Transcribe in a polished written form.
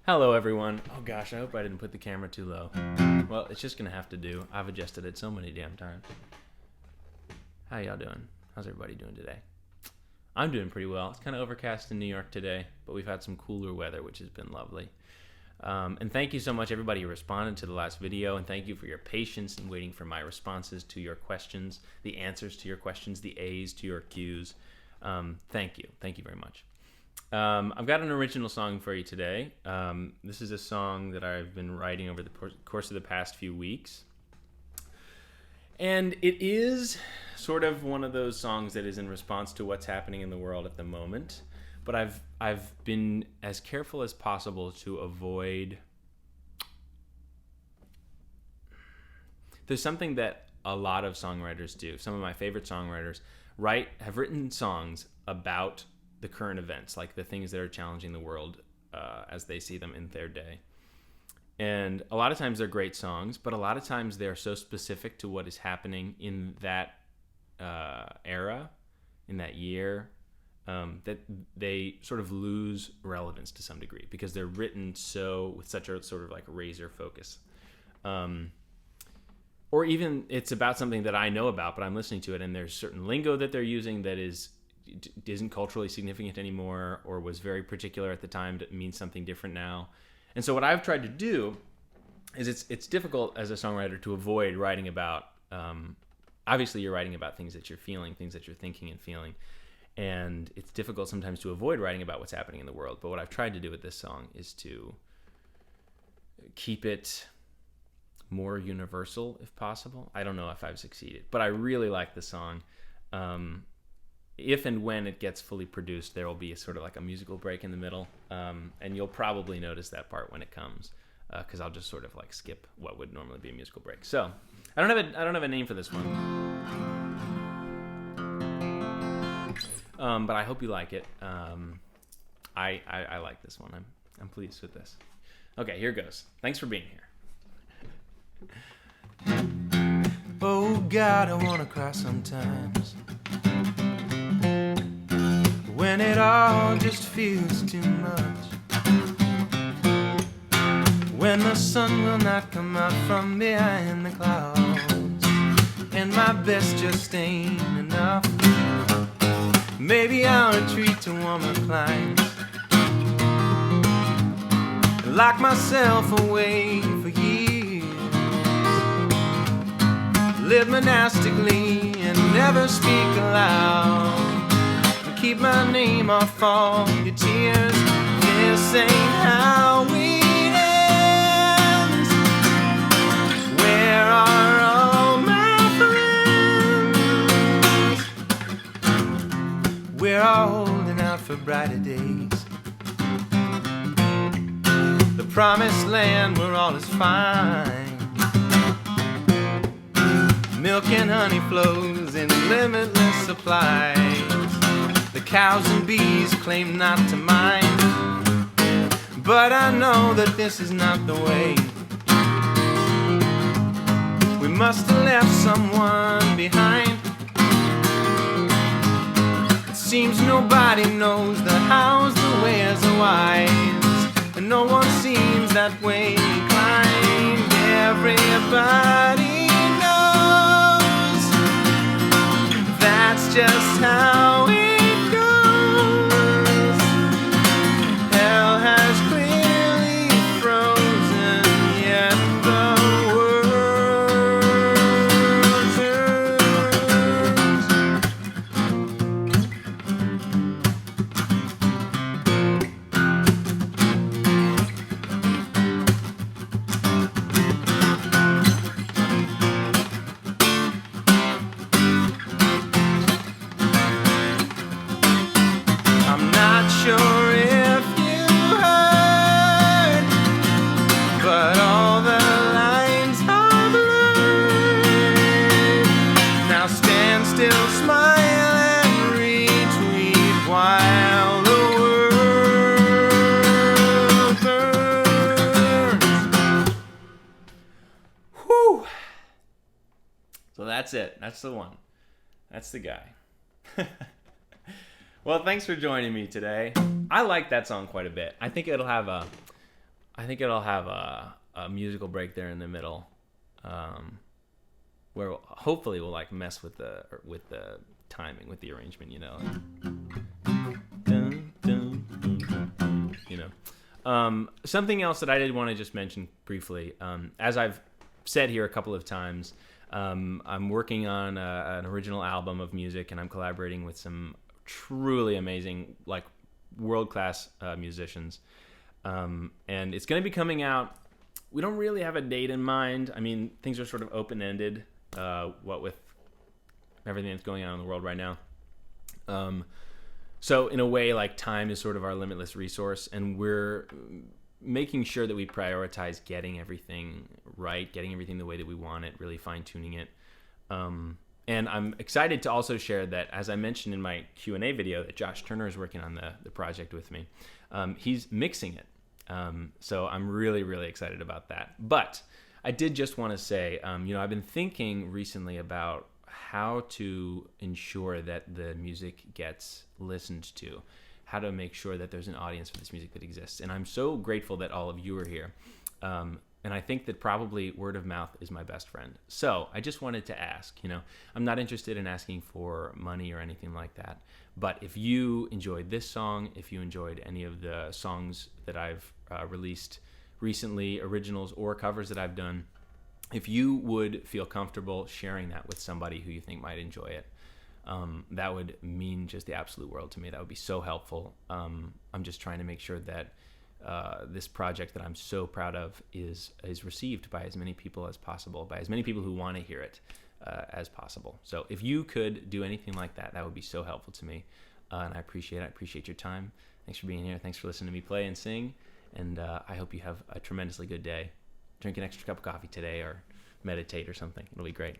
Hello, everyone. Oh gosh, I hope I didn't put the camera too low. Well, it's just gonna have to do. I've adjusted it so many damn times. How y'all doing? How's everybody doing today? I'm doing pretty well. It's kind of overcast in New York today, but we've had some cooler weather, which has been lovely. And thank you so much, everybody who responded to the last video, and thank you for your patience in waiting for my responses to your questions, the answers to your questions, the A's to your Q's. Thank you. Thank you very much. I've got an original song for you today. This is a song that I've been writing over the course of the past few weeks. And it is sort of one of those songs that is in response to what's happening in the world at the moment. But I've been as careful as possible to avoid... There's something that a lot of songwriters do. Some of my favorite songwriters have written songs about the current events, like the things that are challenging the world as they see them in their day. And a lot of times they're great songs, but a lot of times they're so specific to what is happening in that era, in that year, that they sort of lose relevance to some degree because they're written with such a sort of like razor focus. Or even it's about something that I know about, but I'm listening to it and there's certain lingo that they're using that isn't culturally significant anymore, or was very particular at the time that means something different now. And so what I've tried to do is it's difficult as a songwriter to avoid writing about, obviously you're writing about things that you're feeling, things that you're thinking and feeling. And it's difficult sometimes to avoid writing about what's happening in the world. But what I've tried to do with this song is to keep it more universal if possible. I don't know if I've succeeded, but I really like the song. If and when it gets fully produced, there will be a sort of like a musical break in the middle, and you'll probably notice that part when it comes, because I'll just sort of like skip what would normally be a musical break. So I don't have a name for this one, but I hope you like it. I like this one. I'm pleased with this. Okay, here goes. Thanks for being here. Oh God, I wanna cry sometimes. When it all just feels too much. When the sun will not come out from behind the clouds, and my best just ain't enough. Maybe I'll retreat to warmer climes, lock myself away for years, live monastically and never speak aloud. Keep my name off all your tears. This ain't how it ends. Where are all my friends? We're all holding out for brighter days. The promised land where all is fine. Milk and honey flows in limitless supplies. The cows and bees claim not to mind, but I know that this is not the way. We must have left someone behind. It seems nobody knows the hows, the where's, the whys, and no one seems that way inclined. Everybody knows that's just how it is. That's it. That's the one. That's the guy. Well, thanks for joining me today. I like that song quite a bit. I think it'll have I think it'll have a musical break there in the middle, where hopefully we'll like mess with the timing, with the arrangement, you know. Dun, dun, dun, dun, dun, you know. Something else that I did want to just mention briefly, as I've said here a couple of times, I'm working on an original album of music, and I'm collaborating with some truly amazing, like world-class musicians. And it's going to be coming out. We don't really have a date in mind. I mean, things are sort of open-ended, what with everything that's going on in the world right now. So in a way, like, time is sort of our limitless resource, and we're making sure that we prioritize getting everything right, getting everything the way that we want it, really fine-tuning it. And I'm excited to also share that, as I mentioned in my Q&A video, that Josh Turner is working on the project with me. He's mixing it. So I'm really, really excited about that. But I did just want to say, I've been thinking recently about how to ensure that the music gets listened to, how to make sure that there's an audience for this music that exists. And I'm so grateful that all of you are here. And I think that probably word of mouth is my best friend. So I just wanted to ask, I'm not interested in asking for money or anything like that. But if you enjoyed this song, if you enjoyed any of the songs that I've released recently, originals or covers that I've done, if you would feel comfortable sharing that with somebody who you think might enjoy it, that would mean just the absolute world to me. That would be so helpful. I'm just trying to make sure that this project that I'm so proud of is received by as many people as possible, by as many people who want to hear it as possible. So if you could do anything like that, that would be so helpful to me. And I appreciate it. I appreciate your time. Thanks for being here. Thanks for listening to me play and sing. And I hope you have a tremendously good day. Drink an extra cup of coffee today or meditate or something. It'll be great.